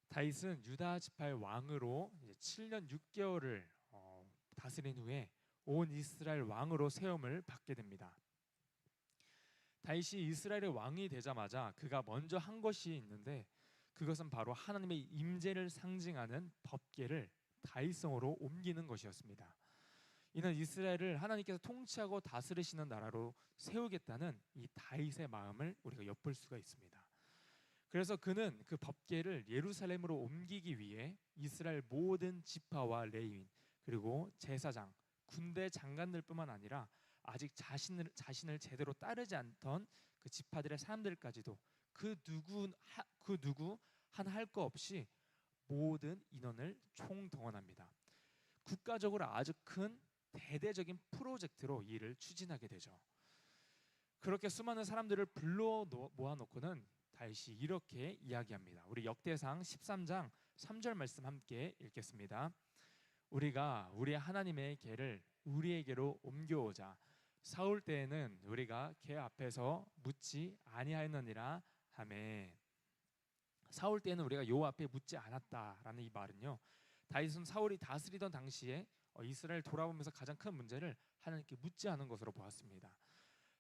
다윗은 유다 지파의 왕으로 이제 7년 6개월을 다스린 후에 온 이스라엘 왕으로 세움을 받게 됩니다. 다윗이 이스라엘의 왕이 되자마자 그가 먼저 한 것이 있는데, 그것은 바로 하나님의 임재를 상징하는 법궤를 다윗성으로 옮기는 것이었습니다. 이는 이스라엘을 하나님께서 통치하고 다스리시는 나라로 세우겠다는 이 다윗의 마음을 우리가 엿볼 수가 있습니다. 그래서 그는 그 법궤를 예루살렘으로 옮기기 위해 이스라엘 모든 지파와 레위인, 그리고 제사장, 군대 장관들뿐만 아니라 아직 자신을 제대로 따르지 않던 그 지파들의 사람들까지도 그 누구 하나 할 거 없이 모든 인원을 총동원합니다. 국가적으로 아주 큰 대대적인 프로젝트로 이 일을 추진하게 되죠. 그렇게 수많은 사람들을 불러 모아놓고는 다윗이 이렇게 이야기합니다. 우리 역대상 13장 3절 말씀 함께 읽겠습니다. 우리가 우리 하나님의 궤를 우리에게로 옮겨오자. 사울 때에는 우리가 궤 앞에서 묻지 아니하였느니라 하매. 사울 때에는 우리가 요 앞에 묻지 않았다라는 이 말은요, 다윗은 사울이 다스리던 당시에 이스라엘 돌아보면서 가장 큰 문제를 하나님께 묻지 않은 것으로 보았습니다.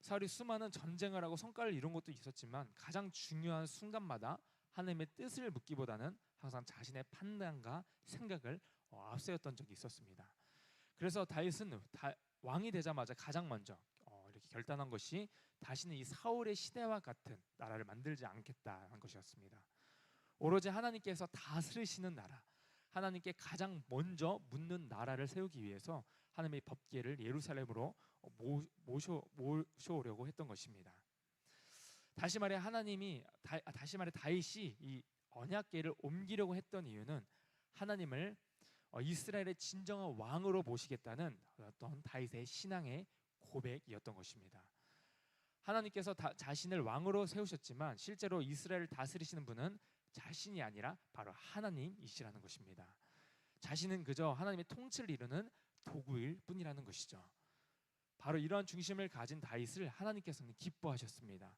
사울이 수많은 전쟁을 하고 성과를 이룬 것도 있었지만 가장 중요한 순간마다 하나님의 뜻을 묻기보다는 항상 자신의 판단과 생각을 앞세웠던 적이 있었습니다. 그래서 다윗은 왕이 되자마자 가장 먼저 이렇게 결단한 것이 다시는 이 사울의 시대와 같은 나라를 만들지 않겠다는 것이었습니다. 오로지 하나님께서 다스리시는 나라, 하나님께 가장 먼저 묻는 나라를 세우기 위해서 하나님의 법궤를 예루살렘으로 모셔오려고 했던 것입니다. 다시 말해 다윗이 이 언약궤를 옮기려고 했던 이유는 하나님을 이스라엘의 진정한 왕으로 모시겠다는 어떤 다윗의 신앙의 고백이었던 것입니다. 하나님께서 자신을 왕으로 세우셨지만 실제로 이스라엘을 다스리시는 분은 자신이 아니라 바로 하나님이시라는 것입니다. 자신은 그저 하나님의 통치를 이루는 도구일 뿐이라는 것이죠. 바로 이러한 중심을 가진 다윗을 하나님께서는 기뻐하셨습니다.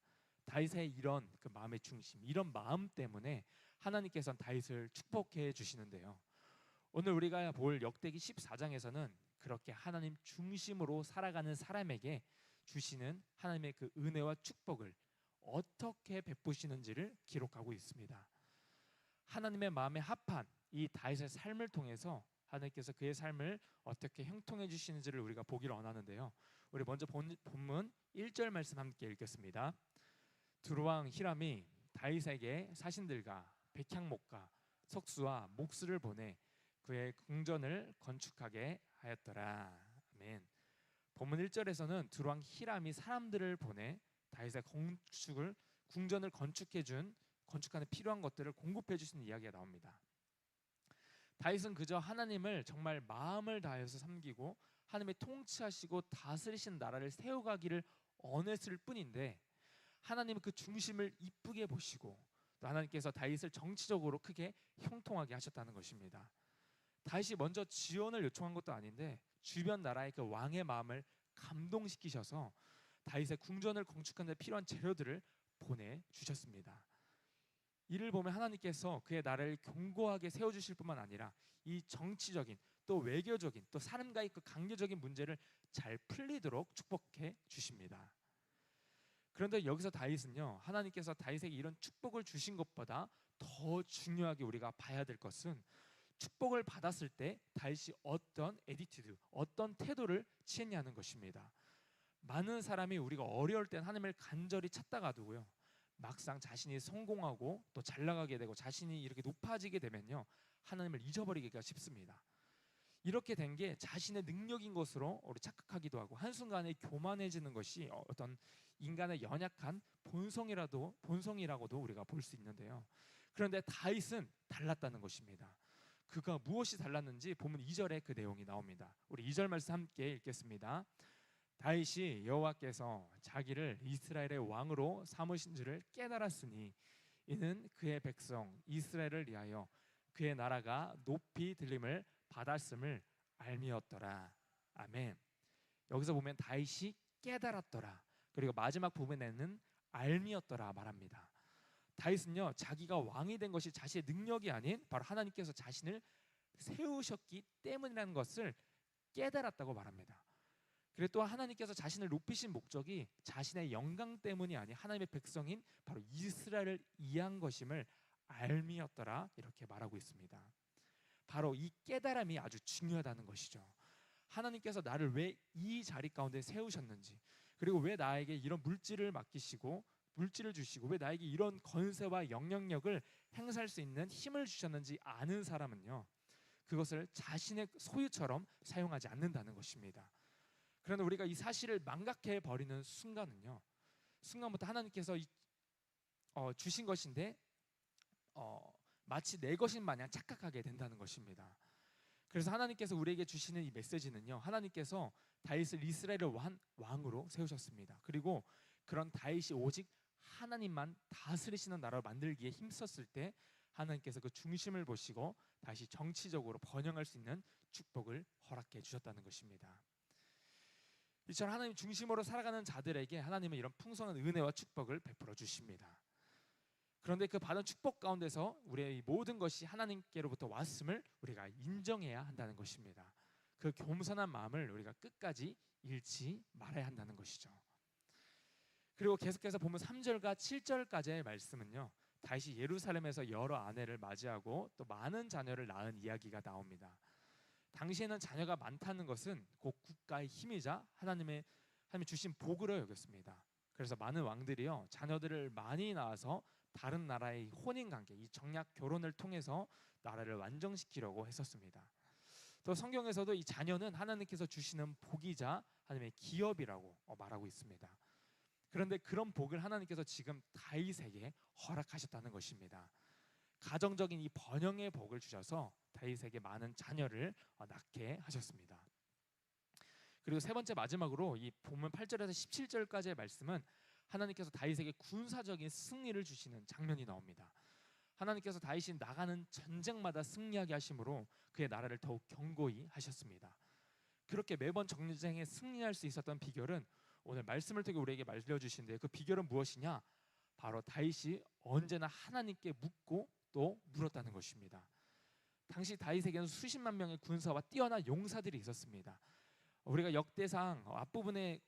다윗의 이런 그 마음의 중심, 이런 마음 때문에 하나님께서는 다윗을 축복해 주시는데요, 오늘 우리가 볼 역대기 14장에서는 그렇게 하나님 중심으로 살아가는 사람에게 주시는 하나님의 그 은혜와 축복을 어떻게 베푸시는지를 기록하고 있습니다. 하나님의 마음에 합한 이 다윗의 삶을 통해서 하나님께서 그의 삶을 어떻게 형통해 주시는지를 우리가 보기를 원하는데요, 우리 먼저 본문 1절 말씀 함께 읽겠습니다. 두루왕 히람이 다윗에게 사신들과 백향목과 석수와 목수를 보내 그의 궁전을 건축하게 하였더라. 아멘. 본문 1절에서는 두루왕 히람이 사람들을 보내 다윗의 궁전을 건축하는 필요한 것들을 공급해 주시는 이야기가 나옵니다. 다윗은 그저 하나님을 정말 마음을 다해서 섬기고 하나님의 통치하시고 다스리신 나라를 세워가기를 원했을 뿐인데, 하나님은 그 중심을 이쁘게 보시고 또 하나님께서 다윗을 정치적으로 크게 형통하게 하셨다는 것입니다. 다윗이 먼저 지원을 요청한 것도 아닌데 주변 나라의 그 왕의 마음을 감동시키셔서 다윗의 궁전을 건축하는 데 필요한 재료들을 보내주셨습니다. 이를 보면 하나님께서 그의 나라를 견고하게 세워주실 뿐만 아니라 이 정치적인 또 외교적인 또 사람과의 그 관계적인 문제를 잘 풀리도록 축복해 주십니다. 그런데 여기서 다윗은요, 하나님께서 다윗에게 이런 축복을 주신 것보다 더 중요하게 우리가 봐야 될 것은 축복을 받았을 때 다윗이 어떤 애티튜드, 어떤 태도를 취했냐는 것입니다. 많은 사람이 우리가 어려울 땐 하나님을 간절히 찾다가도요, 막상 자신이 성공하고 또 잘 나가게 되고 자신이 이렇게 높아지게 되면요, 하나님을 잊어버리기가 쉽습니다. 이렇게 된 게 자신의 능력인 것으로 우리 착각하기도 하고 한순간에 교만해지는 것이 어떤 인간의 연약한 본성이라고도 우리가 볼 수 있는데요, 그런데 다윗은 달랐다는 것입니다. 그가 무엇이 달랐는지 보면 2절에 그 내용이 나옵니다. 우리 2절 말씀 함께 읽겠습니다. 다윗이 여호와께서 자기를 이스라엘의 왕으로 삼으신 줄을 깨달았으니 이는 그의 백성 이스라엘을 위하여 그의 나라가 높이 들림을 받았음을 알미었더라. 아멘. 여기서 보면 다윗이 깨달았더라, 그리고 마지막 부분에는 알미었더라 말합니다. 다윗은요 자기가 왕이 된 것이 자신의 능력이 아닌 바로 하나님께서 자신을 세우셨기 때문이라는 것을 깨달았다고 말합니다. 그리고 또 하나님께서 자신을 높이신 목적이 자신의 영광 때문이 아닌 하나님의 백성인 바로 이스라엘을 위한 것임을 알미였더라 이렇게 말하고 있습니다. 바로 이 깨달음이 아주 중요하다는 것이죠. 하나님께서 나를 왜 이 자리 가운데 세우셨는지, 그리고 왜 나에게 이런 물질을 맡기시고 물질을 주시고 왜 나에게 이런 권세와 영향력을 행사할 수 있는 힘을 주셨는지 아는 사람은요 그것을 자신의 소유처럼 사용하지 않는다는 것입니다. 그러나 우리가 이 사실을 망각해 버리는 순간부터 하나님께서 주신 것인데 마치 내 것인 마냥 착각하게 된다는 것입니다. 그래서 하나님께서 우리에게 주시는 이 메시지는요, 하나님께서 다윗을 이스라엘의 왕으로 세우셨습니다. 그리고 그런 다윗이 오직 하나님만 다스리시는 나라를 만들기에 힘썼을 때 하나님께서 그 중심을 보시고 다시 정치적으로 번영할 수 있는 축복을 허락해 주셨다는 것입니다. 이처럼 하나님 중심으로 살아가는 자들에게 하나님은 이런 풍성한 은혜와 축복을 베풀어 주십니다. 그런데 그 받은 축복 가운데서 우리의 모든 것이 하나님께로부터 왔음을 우리가 인정해야 한다는 것입니다. 그 겸손한 마음을 우리가 끝까지 잃지 말아야 한다는 것이죠. 그리고 계속해서 보면 3절과 7절까지의 말씀은요, 다윗이 예루살렘에서 여러 아내를 맞이하고 또 많은 자녀를 낳은 이야기가 나옵니다. 당시에는 자녀가 많다는 것은 곧 국가의 힘이자 하나님이 주신 복으로 여겼습니다. 그래서 많은 왕들이요 자녀들을 많이 낳아서 다른 나라의 혼인관계, 이 정략 결혼을 통해서 나라를 완성시키려고 했었습니다. 또 성경에서도 이 자녀는 하나님께서 주시는 복이자 하나님의 기업이라고 말하고 있습니다. 그런데 그런 복을 하나님께서 지금 다윗에게 허락하셨다는 것입니다. 가정적인 이 번영의 복을 주셔서 다윗에게 많은 자녀를 낳게 하셨습니다. 그리고 세 번째 마지막으로 이 본문 8절에서 17절까지의 말씀은 하나님께서 다윗에게 군사적인 승리를 주시는 장면이 나옵니다. 하나님께서 다윗이 나가는 전쟁마다 승리하게 하심으로 그의 나라를 더욱 견고히 하셨습니다. 그렇게 매번 전쟁에 승리할 수 있었던 비결은 오늘 말씀을 통해 우리에게 알려주신데, 그 비결은 무엇이냐? 바로 다윗이 언제나 하나님께 묻고 또 물었다는 것입니다. 당시 다윗에게는 수십만 명의 군사와 뛰어난 용사들이 있었습니다. 우리가 역대상 앞부분에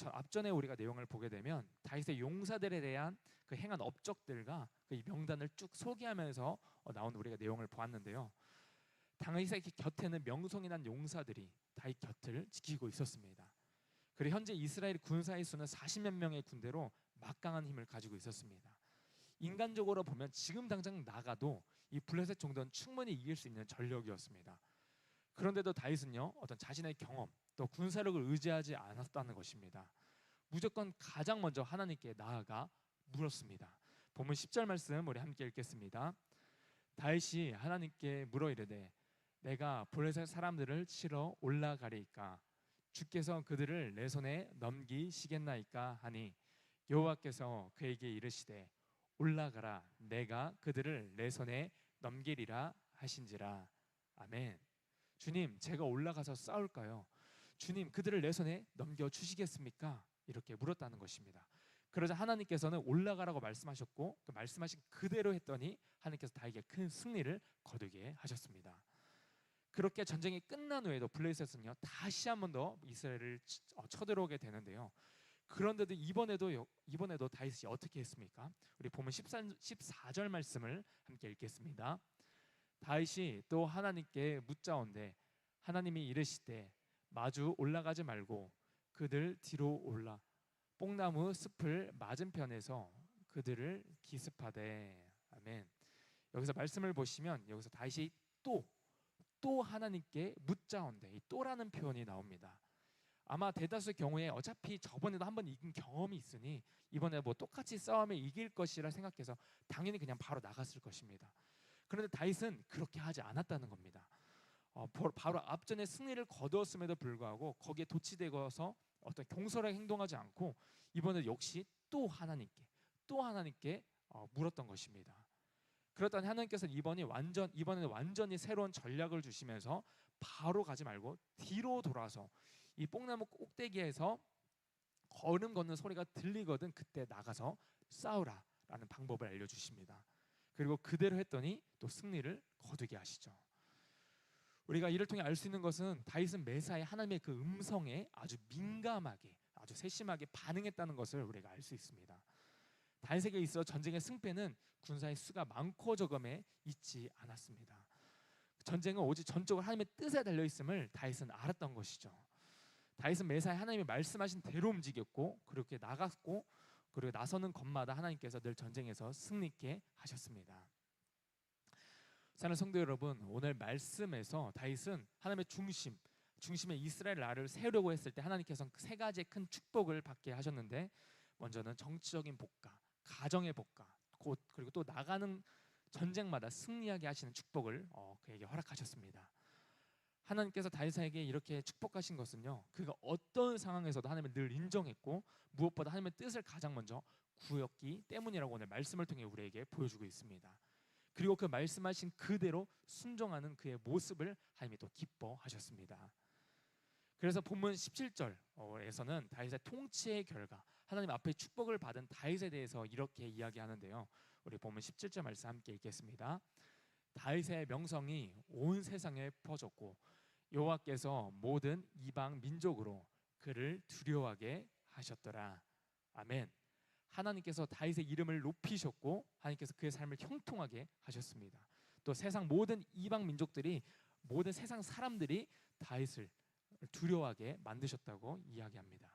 앞전에 우리가 내용을 보게 되면 다윗의 용사들에 대한 그 행한 업적들과 그 명단을 쭉 소개하면서 나온 우리가 내용을 보았는데요. 다윗의 곁에는 명성이 난 용사들이 다윗 곁을 지키고 있었습니다. 그리고 현재 이스라엘 군사의 수는 40만 명의 군대로 막강한 힘을 가지고 있었습니다. 인간적으로 보면 지금 당장 나가도 이 블레셋 정도는 충분히 이길 수 있는 전력이었습니다. 그런데도 다윗은요 어떤 자신의 경험 또 군사력을 의지하지 않았다는 것입니다. 무조건 가장 먼저 하나님께 나아가 물었습니다. 본문 10절 말씀 우리 함께 읽겠습니다. 다윗이 하나님께 물어 이르되 내가 블레셋 사람들을 치러 올라가리이까 주께서 그들을 내 손에 넘기시겠나이까 하니 여호와께서 그에게 이르시되 올라가라 내가 그들을 내 손에 넘기리라 하신지라. 아멘. 주님, 제가 올라가서 싸울까요? 주님, 그들을 내 손에 넘겨주시겠습니까? 이렇게 물었다는 것입니다. 그러자 하나님께서는 올라가라고 말씀하셨고 그 말씀하신 그대로 했더니 하나님께서 다윗에게 큰 승리를 거두게 하셨습니다. 그렇게 전쟁이 끝난 후에도 블레셋은요 다시 한 번 더 이스라엘을 쳐들어오게 되는데요. 그런데도 이번에도 다윗이 어떻게 했습니까? 우리 보면 14절 말씀을 함께 읽겠습니다. 다윗이 또 하나님께 묻자온대 하나님이 이르시되 마주 올라가지 말고 그들 뒤로 올라 뽕나무 숲을 맞은편에서 그들을 기습하되. 아멘. 여기서 말씀을 보시면 여기서 다윗이 또 하나님께 묻자온대, 이 또라는 표현이 나옵니다. 아마 대다수 경우에 어차피 저번에도 한번 이긴 경험이 있으니 이번에 뭐 똑같이 싸움에 이길 것이라 생각해서 당연히 그냥 바로 나갔을 것입니다. 그런데 다윗은 그렇게 하지 않았다는 겁니다. 바로 앞전에 승리를 거두었음에도 불구하고 거기에 도취되어서 어떤 경솔하게 행동하지 않고 이번에 역시 또 하나님께 물었던 것입니다. 그랬더니 하나님께서는 이번에는 완전히 새로운 전략을 주시면서 바로 가지 말고 뒤로 돌아서 이 뽕나무 꼭대기에서 걸음 걷는 소리가 들리거든 그때 나가서 싸우라 라는 방법을 알려주십니다. 그리고 그대로 했더니 또 승리를 거두게 하시죠. 우리가 이를 통해 알 수 있는 것은 다윗은 매사에 하나님의 그 음성에 아주 민감하게, 아주 세심하게 반응했다는 것을 우리가 알 수 있습니다. 다윗에게 있어 전쟁의 승패는 군사의 수가 많고 적음에 있지 않았습니다. 전쟁은 오직 전적으로 하나님의 뜻에 달려 있음을 다윗은 알았던 것이죠. 다윗은 매사에 하나님이 말씀하신 대로 움직였고 그렇게 나갔고 그리고 나서는 것마다 하나님께서 늘 전쟁에서 승리케 하셨습니다. 사랑하는 성도 여러분, 오늘 말씀에서 다윗은 하나님의 중심에 이스라엘 나라를 세우려고 했을 때 하나님께서는 세 가지의 큰 축복을 받게 하셨는데, 먼저는 정치적인 복과, 가정의 복과, 그리고 또 나가는 전쟁마다 승리하게 하시는 축복을 그에게 허락하셨습니다. 하나님께서 다윗에게 이렇게 축복하신 것은요, 그가 어떤 상황에서도 하나님을 늘 인정했고 무엇보다 하나님의 뜻을 가장 먼저 구했기 때문이라고 오늘 말씀을 통해 우리에게 보여주고 있습니다. 그리고 그 말씀하신 그대로 순종하는 그의 모습을 하나님이 또 기뻐하셨습니다. 그래서 본문 17절에서는 다윗의 통치의 결과, 하나님 앞에 축복을 받은 다윗에 대해서 이렇게 이야기하는데요. 우리 본문 17절 말씀 함께 읽겠습니다. 다윗의 명성이 온 세상에 퍼졌고 여호와께서 모든 이방 민족으로 그를 두려워하게 하셨더라. 아멘. 하나님께서 다윗의 이름을 높이셨고 하나님께서 그의 삶을 형통하게 하셨습니다. 또 세상 모든 이방 민족들이, 모든 세상 사람들이 다윗을 두려워하게 만드셨다고 이야기합니다.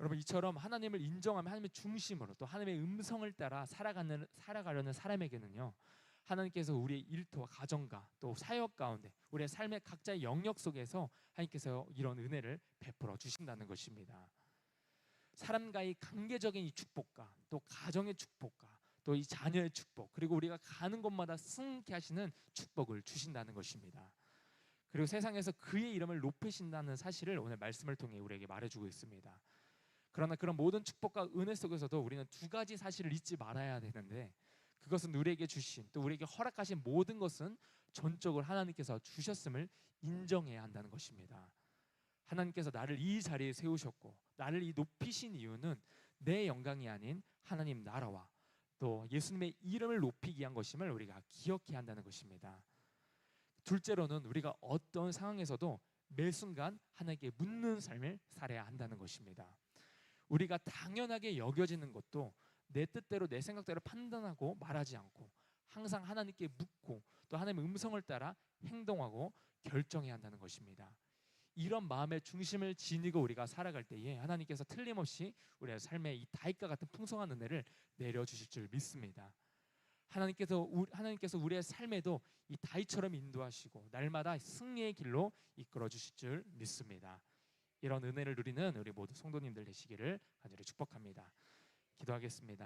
여러분, 이처럼 하나님을 인정하며 하나님의 중심으로 또 하나님의 음성을 따라 살아가려는 사람에게는요, 하나님께서 우리의 일터와 가정과 또 사역 가운데 우리의 삶의 각자의 영역 속에서 하나님께서 이런 은혜를 베풀어 주신다는 것입니다. 사람과의 관계적인 이 축복과 또 가정의 축복과 또 이 자녀의 축복, 그리고 우리가 가는 곳마다 승케 하시는 축복을 주신다는 것입니다. 그리고 세상에서 그의 이름을 높이신다는 사실을 오늘 말씀을 통해 우리에게 말해주고 있습니다. 그러나 그런 모든 축복과 은혜 속에서도 우리는 두 가지 사실을 잊지 말아야 되는데, 그것은 우리에게 주신 또 우리에게 허락하신 모든 것은 전적으로 하나님께서 주셨음을 인정해야 한다는 것입니다. 하나님께서 나를 이 자리에 세우셨고 나를 이 높이신 이유는 내 영광이 아닌 하나님 나라와 또 예수님의 이름을 높이기 위한 것임을 우리가 기억해야 한다는 것입니다. 둘째로는 우리가 어떤 상황에서도 매 순간 하나님께 묻는 삶을 살아야 한다는 것입니다. 우리가 당연하게 여겨지는 것도 내 뜻대로 내 생각대로 판단하고 말하지 않고 항상 하나님께 묻고 또 하나님의 음성을 따라 행동하고 결정해야 한다는 것입니다. 이런 마음의 중심을 지니고 우리가 살아갈 때에 하나님께서 틀림없이 우리의 삶에 이 다윗과 같은 풍성한 은혜를 내려주실 줄 믿습니다. 하나님께서 우리의 삶에도 이 다윗처럼 인도하시고 날마다 승리의 길로 이끌어 주실 줄 믿습니다. 이런 은혜를 누리는 우리 모두 성도님들 되시기를 간절히 축복합니다. 기도하겠습니다.